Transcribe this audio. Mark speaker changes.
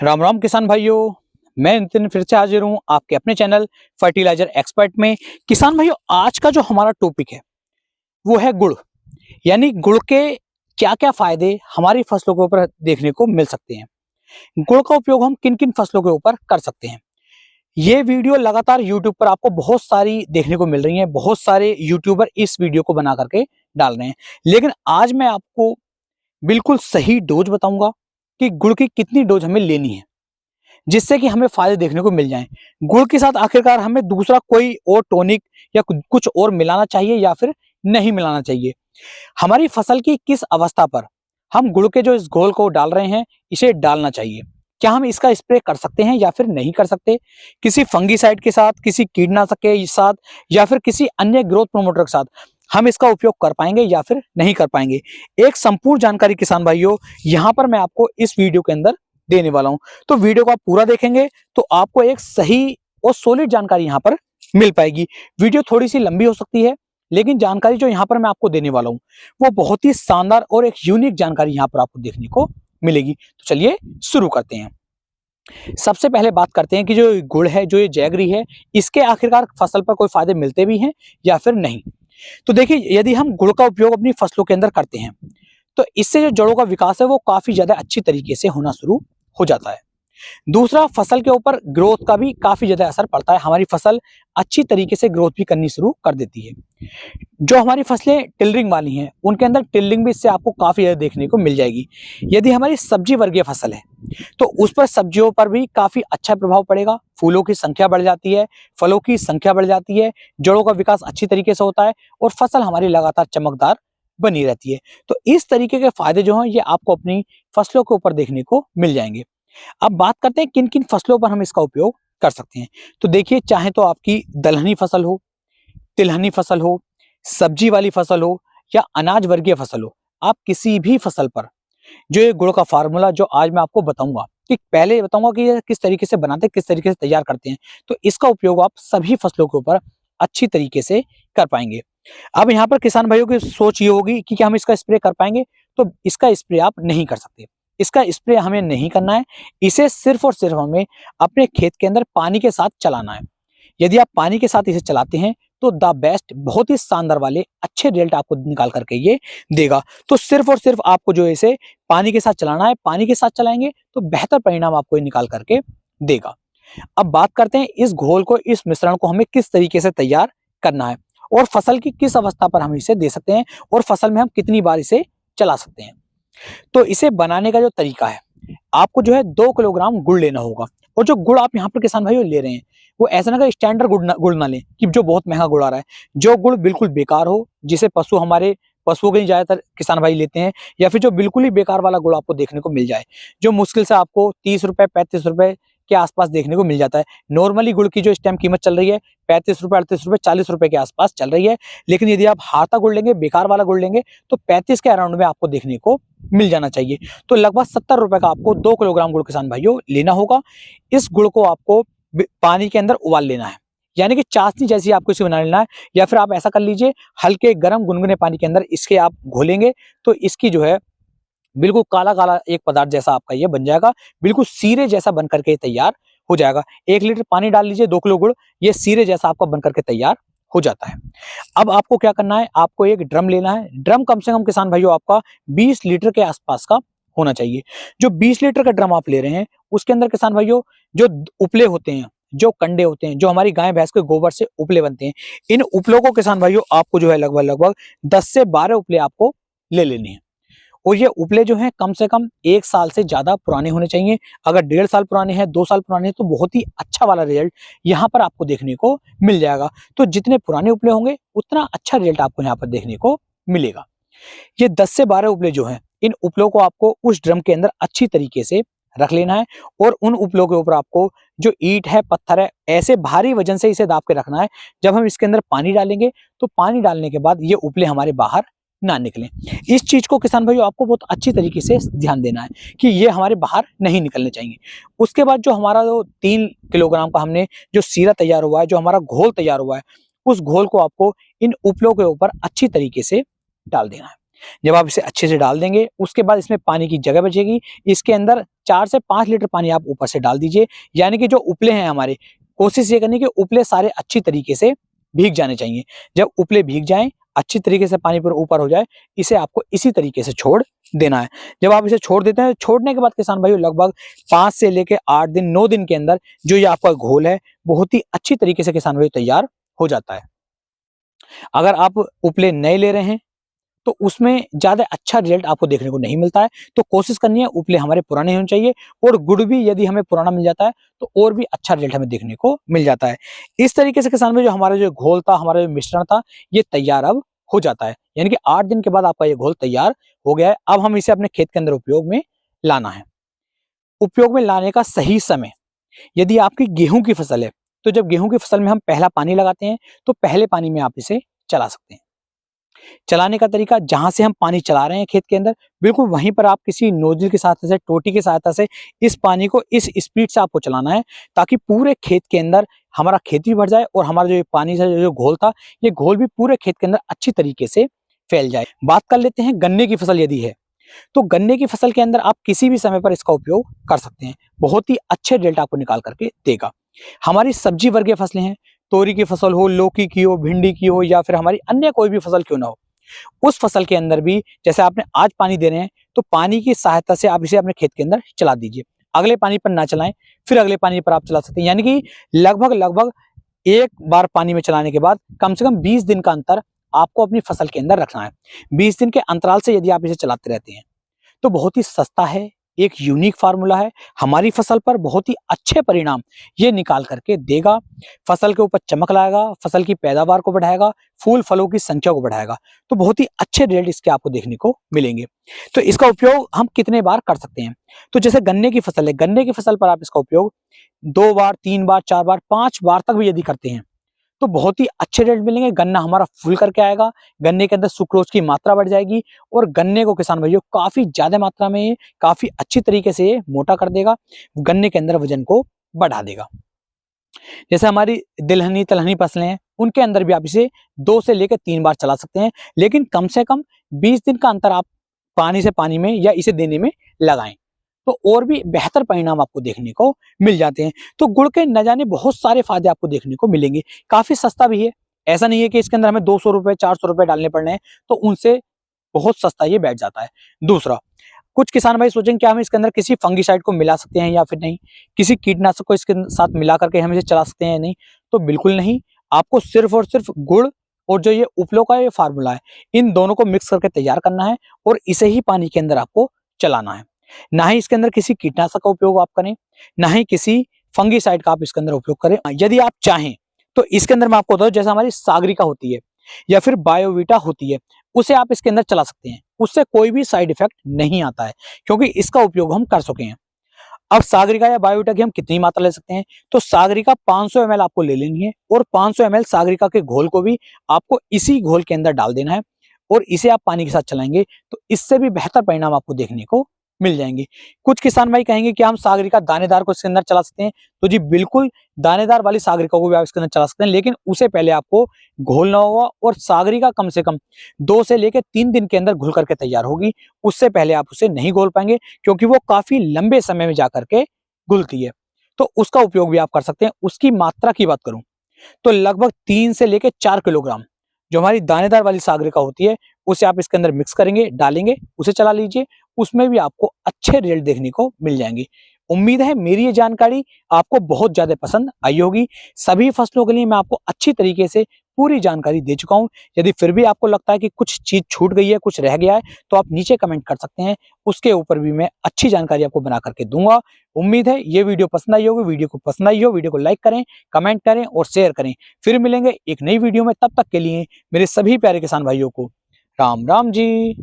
Speaker 1: राम राम किसान भाइयों, मैं नितिन फिर से हाजिर हूं आपके अपने चैनल फर्टिलाइजर एक्सपर्ट में। किसान भाइयों, आज का जो हमारा टॉपिक है वो है गुड़। यानी गुड़ के क्या क्या फायदे हमारी फसलों के ऊपर देखने को मिल सकते हैं। गुड़ का उपयोग हम किन किन फसलों के ऊपर कर सकते हैं। ये वीडियो लगातार यूट्यूब पर आपको बहुत सारी देखने को मिल रही है। बहुत सारे यूट्यूबर इस वीडियो को बना करके डाल रहे हैं, लेकिन आज मैं आपको बिल्कुल सही डोज बताऊंगा कि गुड़ की कितनी डोज हमें लेनी है, जिससे कि हमें फायदे देखने को मिल जाएं। गुड़ के साथ आखिरकार हमें दूसरा कोई और टॉनिक या कुछ और मिलाना चाहिए या फिर नहीं मिलाना चाहिए। हमारी फसल की किस अवस्था पर हम गुड़ के जो इस घोल को डाल रहे हैं इसे डालना चाहिए। क्या हम इसका स्प्रे कर सकते हैं या फिर नहीं कर सकते, किसी फंगीसाइड के साथ, किसी कीटनाशक के साथ या फिर किसी अन्य ग्रोथ प्रोमोटर के साथ हम इसका उपयोग कर पाएंगे या फिर नहीं कर पाएंगे। एक संपूर्ण जानकारी किसान भाइयों यहां पर मैं आपको इस वीडियो के अंदर देने वाला हूं। तो वीडियो को आप पूरा देखेंगे तो आपको एक सही और सॉलिड जानकारी यहां पर मिल पाएगी। वीडियो थोड़ी सी लंबी हो सकती है, लेकिन जानकारी जो यहां पर मैं आपको देने वाला हूं वो बहुत ही शानदार और एक यूनिक जानकारी यहां पर आपको देखने को मिलेगी। तो चलिए शुरू करते हैं। सबसे पहले बात करते हैं कि जो गुड़ है, जो ये जैगरी है, इसके आखिरकार फसल पर कोई फायदे मिलते भी हैं या फिर नहीं। तो देखिए, यदि हम गुड़ का उपयोग अपनी फसलों के अंदर करते हैं तो इससे जो जड़ों का विकास है वो काफी ज्यादा अच्छी तरीके से होना शुरू हो जाता है। दूसरा, फसल के ऊपर ग्रोथ का भी काफी ज्यादा असर पड़ता है। हमारी फसल अच्छी तरीके से ग्रोथ भी करनी शुरू कर देती है। जो हमारी फसलें टिलरिंग वाली हैं उनके अंदर टिलरिंग भी इससे आपको काफी ज्यादा देखने को मिल जाएगी। यदि हमारी सब्जी वर्गीय फसल है तो उस पर सब्जियों पर भी काफी अच्छा प्रभाव पड़ेगा। फूलों की संख्या बढ़ जाती है, फलों की संख्या बढ़ जाती है, जड़ों का विकास अच्छी तरीके से होता है और फसल हमारी लगातार चमकदार बनी रहती है। तो इस तरीके के फायदे जो हैं ये आपको अपनी फसलों के ऊपर देखने को मिल जाएंगे। अब बात करते हैं किन किन फसलों पर हम इसका उपयोग कर सकते हैं। तो देखिए, चाहे तो आपकी दलहनी फसल हो, तिलहनी फसल हो, सब्जी वाली फसल हो या अनाज वर्गीय फसल हो, आप किसी भी फसल पर जो ये गुड़ का फार्मूला जो आज मैं आपको बताऊंगा, कि पहले बताऊंगा कि ये किस तरीके से बनाते हैं, किस तरीके से तैयार करते हैं, तो इसका उपयोग आप सभी फसलों के ऊपर अच्छी तरीके से कर पाएंगे। अब यहाँ पर किसान भाइयों की सोच ये होगी कि क्या हम इसका स्प्रे कर पाएंगे। तो इसका स्प्रे आप नहीं कर सकते। इसका स्प्रे हमें नहीं करना है। इसे सिर्फ और सिर्फ हमें अपने खेत के अंदर पानी के साथ चलाना है। यदि आप पानी के साथ इसे चलाते हैं तो द बेस्ट, बहुत ही शानदार वाले अच्छे रिजल्ट आपको निकाल करके ये देगा। तो सिर्फ और सिर्फ आपको जो इसे पानी के साथ चलाना है। पानी के साथ चलाएंगे तो बेहतर परिणाम आपको ये निकाल करके देगा। अब बात करते हैं इस घोल को, इस मिश्रण को हमें किस तरीके से तैयार करना है और फसल की किस अवस्था पर हम इसे दे सकते हैं और फसल में हम कितनी बार इसे चला सकते हैं। तो इसे बनाने का जो तरीका है, आपको जो है 2 किलोग्राम गुड़ लेना होगा। और जो गुड़ आप यहाँ पर किसान भाइयों ले रहे हैं वो ऐसा ना कि स्टैंडर्ड गुड़ ना लें कि जो बहुत महंगा गुड़ आ रहा है। जो गुड़ बिल्कुल बेकार हो, जिसे पशुओं के ज्यादातर किसान भाई लेते हैं, या फिर जो बिल्कुल ही बेकार वाला गुड़ आपको देखने को मिल जाए, जो मुश्किल से आपको 30 रुपए 35 रुपए के आसपास देखने को मिल जाता है। नॉर्मली गुड़ की जो इस टाइम कीमत चल रही है 35 रुपए 38 रुपए 40 रुपए के आसपास चल रही है। लेकिन यदि आप हाथा गुड़ लेंगे, बेकार वाला गुड़ लेंगे, तो 35 के अराउंड में आपको देखने को मिल जाना चाहिए। तो लगभग 70 रुपए का आपको 2 किलोग्राम गुड़ किसान भाइयों लेना होगा। इस गुड़ को आपको पानी के अंदर उबाल लेना है, यानी कि चाशनी जैसी आपको इसे बना लेना है। या फिर आप ऐसा कर लीजिए, हल्के गर्म गुनगुने पानी के अंदर इसके आप घोलेंगे तो इसकी जो है बिल्कुल काला काला एक पदार्थ जैसा आपका ये बन जाएगा। बिल्कुल सीरे जैसा बन करके तैयार हो जाएगा। 1 लीटर पानी डाल लीजिए, 2 किलो गुड़, ये सीरे जैसा आपका बन करके तैयार हो जाता है। अब आपको क्या करना है, आपको एक ड्रम लेना है। ड्रम कम से कम किसान भाइयों आपका 20 लीटर के आसपास का होना चाहिए। जो 20 लीटर का ड्रम आप ले रहे हैं उसके अंदर किसान भाइयों जो उपले होते हैं, जो कंडे होते हैं, जो हमारी गाय भैंस के गोबर से उपले बनते हैं, इन उपलों को किसान भाइयों आपको जो है लगभग 10 से 12 उपले आपको ले लेने हैं। और ये उपले जो हैं कम से कम 1 साल से ज्यादा पुराने होने चाहिए। अगर 1.5 साल पुराने हैं, 2 साल पुराने हैं, तो बहुत ही अच्छा वाला रिजल्ट यहाँ पर आपको देखने को मिल जाएगा। तो जितने पुराने उपले होंगे उतना अच्छा रिजल्ट आपको यहाँ पर देखने को मिलेगा। ये 10 से 12 उपले जो हैं, इन उपलों को आपको उस ड्रम के अंदर अच्छी तरीके से रख लेना है और उन उपलों के ऊपर आपको जो ईंट है, पत्थर है, ऐसे भारी वजन से इसे दाब के रखना है। जब हम इसके अंदर पानी डालेंगे तो पानी डालने के बाद ये उपले हमारे बाहर ना निकलें। इस चीज को किसान भाइयों आपको बहुत अच्छी तरीके से ध्यान देना है कि ये हमारे बाहर नहीं निकलने चाहिए। उसके बाद जो हमारा जो 3 किलोग्राम का हमने जो सीरा तैयार हुआ है, जो हमारा घोल तैयार हुआ है, उस घोल को आपको इन उपलों के ऊपर अच्छी तरीके से डाल देना है। जब आप इसे अच्छे से डाल देंगे उसके बाद इसमें पानी की जगह बचेगी। इसके अंदर 4 से 5 लीटर पानी आप ऊपर से डाल दीजिए। यानी कि जो उपले हैं हमारे, कोशिश ये करनी कि उपले सारे अच्छी तरीके से भीग जाने चाहिए। जब उपले भीग जाएं, अच्छी तरीके से पानी पर ऊपर हो जाए, इसे आपको इसी तरीके से छोड़ देना है। जब आप इसे छोड़ देते हैं, छोड़ने के बाद किसान भाइयों लगभग 5 से लेके 8 दिन 9 दिन के अंदर जो ये आपका घोल है बहुत ही अच्छी तरीके से किसान भाइयों तैयार हो जाता है। अगर आप उपले नए ले रहे हैं तो उसमें ज्यादा अच्छा रिजल्ट आपको देखने को नहीं मिलता है, तो कोशिश करनी है उपले हमारे पुराने होने चाहिए, और गुड़ भी यदि हमें पुराना मिल जाता है तो और भी अच्छा रिजल्ट हमें देखने को मिल जाता है। इस तरीके से किसान भाई जो हमारा जो घोल था, हमारा जो मिश्रण था, ये तैयार अब हो जाता है। यानी कि 8 दिन के बाद आपका ये घोल तैयार हो गया है। अब हम इसे अपने खेत के अंदर उपयोग में लाना है। उपयोग में लाने का सही समय, यदि आपकी गेहूं की फसल है तो जब गेहूं की फसल में हम पहला पानी लगाते हैं तो पहले पानी में आप इसे चला सकते हैं। चलाने का तरीका, जहां से हम पानी चला रहे हैं खेत के अंदर, बिल्कुल वहीं पर आप किसी नोजल की सहायता से, टोटी की सहायता से इस पानी को इस स्पीड से आपको चलाना है, ताकि पूरे खेत के अंदर हमारा खेत भी भर जाए और हमारा जो पानी से जो घोल था, ये घोल भी पूरे खेत के अंदर अच्छी तरीके से फैल जाए। बात कर लेते हैं गन्ने की फसल यदि है, तो गन्ने की फसल के अंदर आप किसी भी समय पर इसका उपयोग कर सकते हैं। बहुत ही अच्छे रिजल्ट आपको निकाल करके देगा। हमारी सब्जी वर्गीय फसलें हैं, तोरी की फसल हो, लौकी की हो, भिंडी की हो, या फिर हमारी अन्य कोई भी फसल क्यों ना हो, उस फसल के अंदर भी जैसे आपने आज पानी दे रहे हैं तो पानी की सहायता से आप इसे अपने खेत के अंदर चला दीजिए। अगले पानी पर ना चलाएं, फिर अगले पानी पर आप चला सकते हैं। यानी कि लगभग एक बार पानी में चलाने के बाद कम से कम 20 दिन का अंतर आपको अपनी फसल के अंदर रखना है। 20 दिन के अंतराल से यदि आप इसे चलाते रहते हैं तो बहुत ही सस्ता है, एक यूनिक फार्मूला है, हमारी फसल पर बहुत ही अच्छे परिणाम ये निकाल करके देगा। फसल के ऊपर चमक लाएगा, फसल की पैदावार को बढ़ाएगा, फूल फलों की संख्या को बढ़ाएगा। तो बहुत ही अच्छे रिजल्ट इसके आपको देखने को मिलेंगे। तो इसका उपयोग हम कितने बार कर सकते हैं? तो जैसे गन्ने की फसल है, गन्ने की फसल पर आप इसका उपयोग 2 बार, 3 बार, 4 बार, 5 बार तक भी यदि करते हैं तो बहुत ही अच्छे रिजल्ट मिलेंगे। गन्ना हमारा फूल करके आएगा, गन्ने के अंदर सुक्रोज की मात्रा बढ़ जाएगी, और गन्ने को किसान भाइयों काफी ज्यादा मात्रा में, काफी अच्छी तरीके से मोटा कर देगा, गन्ने के अंदर वजन को बढ़ा देगा। जैसे हमारी तिलहनी तलहनी फसलें हैं, उनके अंदर भी आप इसे 2 से लेकर 3 बार चला सकते हैं, लेकिन कम से कम 20 दिन का अंतर आप पानी से पानी में या इसे देने में लगाएं, तो और भी बेहतर परिणाम आपको देखने को मिल जाते हैं। तो गुड़ के न जाने बहुत सारे फायदे आपको देखने को मिलेंगे। काफी सस्ता भी है, ऐसा नहीं है कि इसके अंदर हमें 200 रुपए 400 रुपए डालने पड़ने हैं, तो उनसे बहुत सस्ता ये बैठ जाता है। दूसरा, कुछ किसान भाई सोचेंगे क्या हम इसके अंदर किसी फंगिसाइड को मिला सकते हैं या फिर नहीं, किसी कीटनाशक को इसके साथ मिला करके हम इसे चला सकते हैं या नहीं? तो बिल्कुल नहीं। आपको सिर्फ और सिर्फ गुड़ और जो ये उपलों का ये फार्मूला है, इन दोनों को मिक्स करके तैयार करना है और इसे ही पानी के अंदर आपको चलाना है। ना ही इसके अंदर किसी कीटनाशक का उपयोग आप करें, ना ही किसी फंगिसाइड का आप इसके अंदर उपयोग करें। यदि आप चाहें तो इसके अंदर मैं आपको बताऊं, जैसे हमारी सागरिका होती है या फिर बायोवीटा होती है, उसे आप इसके अंदर चला सकते हैं। उससे कोई भी साइड इफेक्ट नहीं आता है, क्योंकि इसका उपयोग हम कर चुके हैं। अब सागरिका या बायोवीटा की हम कितनी मात्रा ले सकते हैं? तो सागरिका 500 ml आपको ले लेनी है, और 500 ml सागरिका के घोल को भी आपको इसी घोल के अंदर डाल देना है, और इसे आप पानी के साथ चलाएंगे तो इससे भी बेहतर परिणाम आपको देखने को मिल जाएंगे। कुछ किसान भाई कहेंगे कि हम सागरिका दानेदार को इसके अंदर चला सकते हैं, तो जी बिल्कुल, दानेदार वाली सागरिका को भी आप इसके अंदर चला सकते हैं, लेकिन उसे पहले आपको घोलना होगा, और सागरिका कम से कम 2 से लेकर 3 दिन के अंदर घुल करके तैयार होगी। उससे पहले आप उसे नहीं घोल पाएंगे, क्योंकि वो काफी लंबे समय में जाकर के घुलती है। तो उसका उपयोग भी आप कर सकते हैं। उसकी मात्रा की बात करूं तो लगभग 3 से लेकर 4 किलोग्राम जो हमारी दानेदार वाली सागरिका होती है, उसे आप इसके अंदर मिक्स करेंगे, डालेंगे, उसे चला लीजिए, उसमें भी आपको अच्छे रिजल्ट देखने को मिल जाएंगे। उम्मीद है मेरी ये जानकारी आपको बहुत ज्यादा पसंद आई होगी। सभी फसलों के लिए मैं आपको अच्छी तरीके से पूरी जानकारी दे चुका हूं। यदि फिर भी आपको लगता है कि कुछ चीज छूट गई है, कुछ रह गया है, तो आप नीचे कमेंट कर सकते हैं, उसके ऊपर भी मैं अच्छी जानकारी आपको बना करके दूंगा। उम्मीद है ये वीडियो पसंद आई होगी। वीडियो को पसंद आई हो, वीडियो को लाइक करें, कमेंट करें और शेयर करें। फिर मिलेंगे एक नई वीडियो में, तब तक के लिए मेरे सभी प्यारे किसान भाइयों को राम राम जी।